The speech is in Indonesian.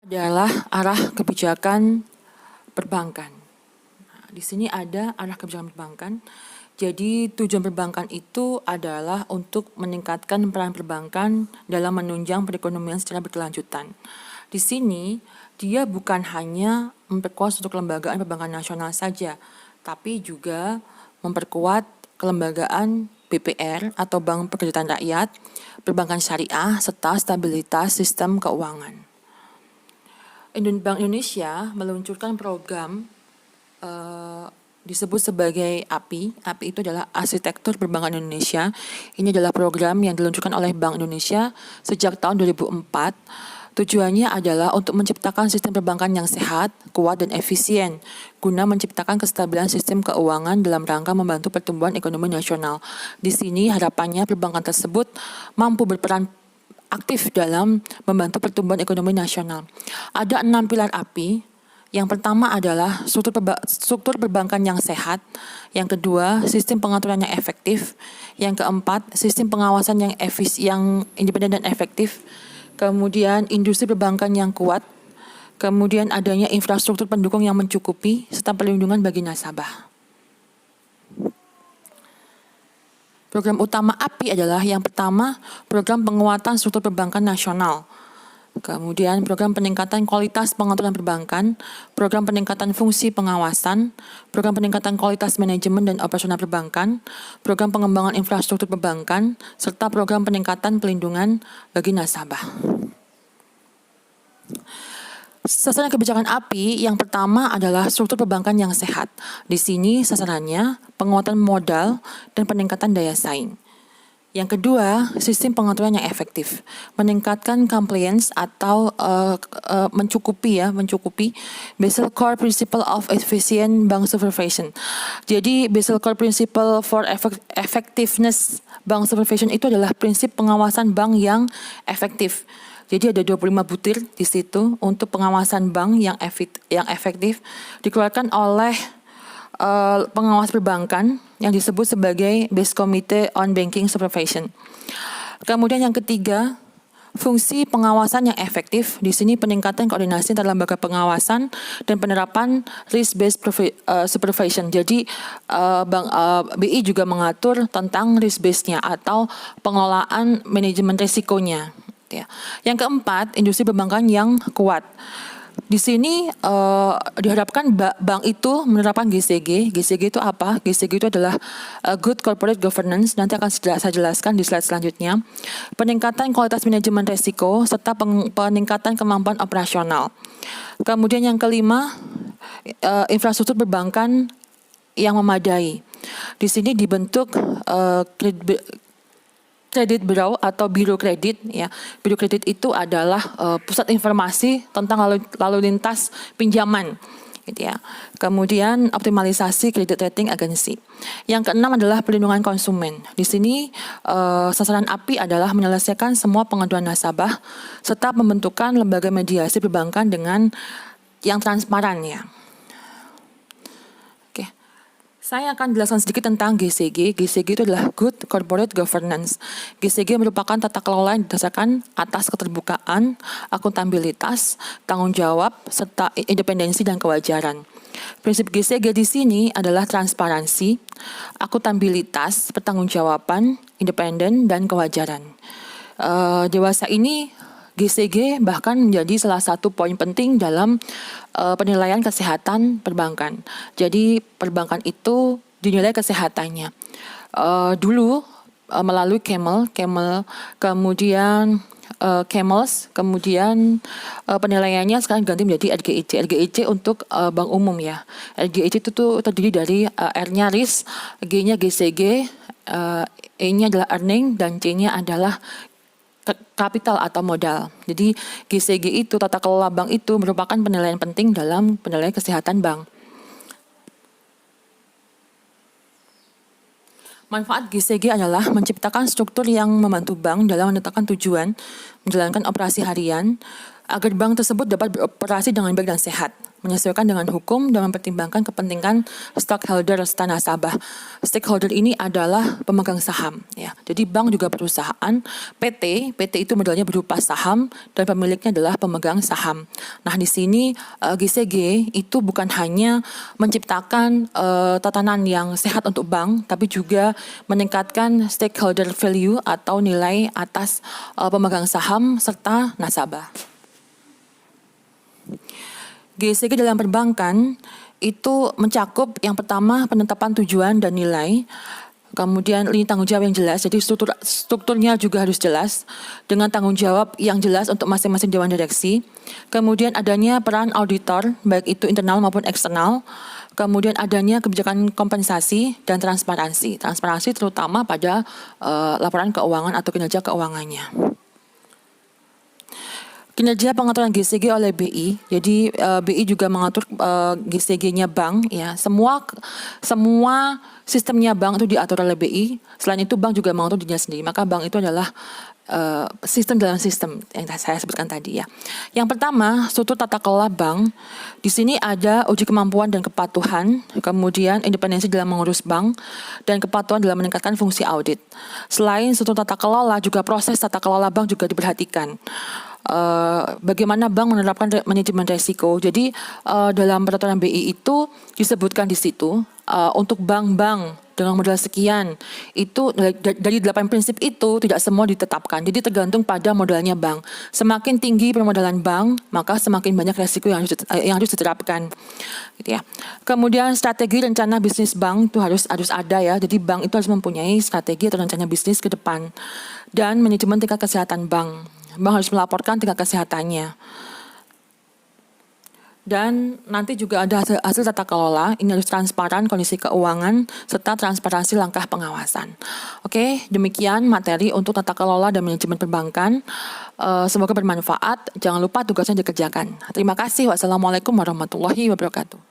adalah arah kebijakan perbankan. Nah, di sini ada arah kebijakan perbankan. Jadi tujuan perbankan itu adalah untuk meningkatkan peran perbankan dalam menunjang perekonomian secara berkelanjutan. Di sini dia bukan hanya memperkuat untuk kelembagaan perbankan nasional saja, tapi juga memperkuat kelembagaan BPR atau Bank Pekerjaan Rakyat, perbankan syariah, serta stabilitas sistem keuangan. Bank Indonesia meluncurkan program disebut sebagai API. API itu adalah Arsitektur Perbankan Indonesia. Ini adalah program yang diluncurkan oleh Bank Indonesia sejak tahun 2004. Tujuannya adalah untuk menciptakan sistem perbankan yang sehat, kuat, dan efisien, guna menciptakan kestabilan sistem keuangan dalam rangka membantu pertumbuhan ekonomi nasional. Di sini harapannya perbankan tersebut mampu berperan aktif dalam membantu pertumbuhan ekonomi nasional. Ada 6 pilar API. Yang pertama adalah struktur perbankan yang sehat. Yang kedua, sistem pengaturan yang efektif. Yang keempat, sistem pengawasan yang independen dan efektif. Kemudian industri perbankan yang kuat. Kemudian adanya infrastruktur pendukung yang mencukupi serta perlindungan bagi nasabah. Program utama API adalah yang pertama, program penguatan struktur perbankan nasional. Kemudian program peningkatan kualitas pengaturan perbankan, program peningkatan fungsi pengawasan, program peningkatan kualitas manajemen dan operasional perbankan, program pengembangan infrastruktur perbankan, serta program peningkatan pelindungan bagi nasabah. Sasaran kebijakan API yang pertama adalah struktur perbankan yang sehat. Di sini sasarannya penguatan modal dan peningkatan daya saing. Yang kedua, sistem pengaturan yang efektif, meningkatkan compliance atau mencukupi Basel Core Principle of Efficient Bank Supervision. Jadi Basel Core Principle for Effectiveness Bank Supervision itu adalah prinsip pengawasan bank yang efektif. Jadi ada 25 butir di situ untuk pengawasan bank yang efektif dikeluarkan oleh pengawas perbankan yang disebut sebagai Base Committee on Banking Supervision. Kemudian yang ketiga, fungsi pengawasan yang efektif. Di sini peningkatan koordinasi antara lembaga pengawasan dan penerapan risk-based supervision. Jadi BI juga mengatur tentang risk-based-nya atau pengelolaan manajemen risikonya. Yang keempat, industri perbankan yang kuat. Di sini diharapkan bank itu menerapkan GCG. GCG itu apa? GCG itu adalah Good Corporate Governance. Nanti akan saya jelaskan di slide selanjutnya. Peningkatan kualitas manajemen risiko serta peningkatan kemampuan operasional. Kemudian yang kelima, infrastruktur perbankan yang memadai. Di sini dibentuk Kredit Bureau atau Biro Kredit, ya. Biro Kredit itu adalah pusat informasi tentang lalu lintas pinjaman, gitu ya. Kemudian optimalisasi kredit rating agency. Yang keenam adalah perlindungan konsumen. Di sini sasaran API adalah menyelesaikan semua pengaduan nasabah serta pembentukan lembaga mediasi perbankan dengan yang transparan, ya. Saya akan jelaskan sedikit tentang GCG. GCG itu adalah Good Corporate Governance. GCG merupakan tata kelola yang didasarkan atas keterbukaan, akuntabilitas, tanggung jawab, serta independensi dan kewajaran. Prinsip GCG di sini adalah transparansi, akuntabilitas, pertanggungjawaban, independen, dan kewajaran. Dewasa ini GCG bahkan menjadi salah satu poin penting dalam penilaian kesehatan perbankan. Jadi perbankan itu dinilai kesehatannya. Dulu melalui Camel, kemudian Camels, kemudian penilaiannya sekarang ganti menjadi RGIC. RGIC untuk bank umum, ya. RGIC itu tuh terdiri dari R-nya risk, G-nya GCG, E-nya adalah earning, dan C-nya adalah kapital atau modal. Jadi GCG itu, tata kelola bank itu merupakan penilaian penting dalam penilaian kesehatan bank. Manfaat GCG adalah menciptakan struktur yang membantu bank dalam menetapkan tujuan, menjalankan operasi harian, agar bank tersebut dapat beroperasi dengan baik dan sehat. menyesuaikan dengan hukum dan mempertimbangkan kepentingan stockholder serta nasabah. Stakeholder ini adalah pemegang saham, ya. Jadi bank juga perusahaan, PT itu modalnya berupa saham dan pemiliknya adalah pemegang saham. Nah, di sini GCG itu bukan hanya menciptakan tatanan yang sehat untuk bank, tapi juga meningkatkan stakeholder value atau nilai atas pemegang saham serta nasabah. GCG dalam perbankan itu mencakup yang pertama penetapan tujuan dan nilai, kemudian lini tanggung jawab yang jelas, jadi strukturnya juga harus jelas dengan tanggung jawab yang jelas untuk masing-masing dewan direksi. Kemudian adanya peran auditor, baik itu internal maupun eksternal. Kemudian adanya kebijakan kompensasi dan transparansi. Transparansi terutama pada laporan keuangan atau kinerja keuangannya. Kinerja pengaturan GCG oleh BI, jadi BI juga mengatur GCG-nya bank, ya. Semua sistemnya bank itu diatur oleh BI. Selain itu bank juga mengatur dirinya sendiri. Maka bank itu adalah sistem dalam sistem yang saya sebutkan tadi, ya. Yang pertama, struktur tata kelola bank. Di sini ada uji kemampuan dan kepatuhan, kemudian independensi dalam mengurus bank, dan kepatuhan dalam meningkatkan fungsi audit. Selain struktur tata kelola, juga proses tata kelola bank juga diperhatikan. Bagaimana bank menerapkan manajemen risiko. Jadi dalam peraturan BI itu disebutkan di situ untuk bank-bank dengan modal sekian itu dari 8 prinsip itu tidak semua ditetapkan. Jadi tergantung pada modalnya bank. Semakin tinggi permodalan bank, maka semakin banyak risiko yang harus diterapkan. Gitu ya. Kemudian strategi rencana bisnis bank itu harus ada, ya. Jadi bank itu harus mempunyai strategi atau rencana bisnis ke depan dan manajemen tingkat kesehatan bank. Bank harus melaporkan tingkat kesehatannya. Dan nanti juga ada hasil tata kelola, ini harus transparan kondisi keuangan, serta transparansi langkah pengawasan. Oke, demikian materi untuk tata kelola dan manajemen perbankan. Semoga bermanfaat, jangan lupa tugasnya dikerjakan. Terima kasih, wassalamualaikum warahmatullahi wabarakatuh.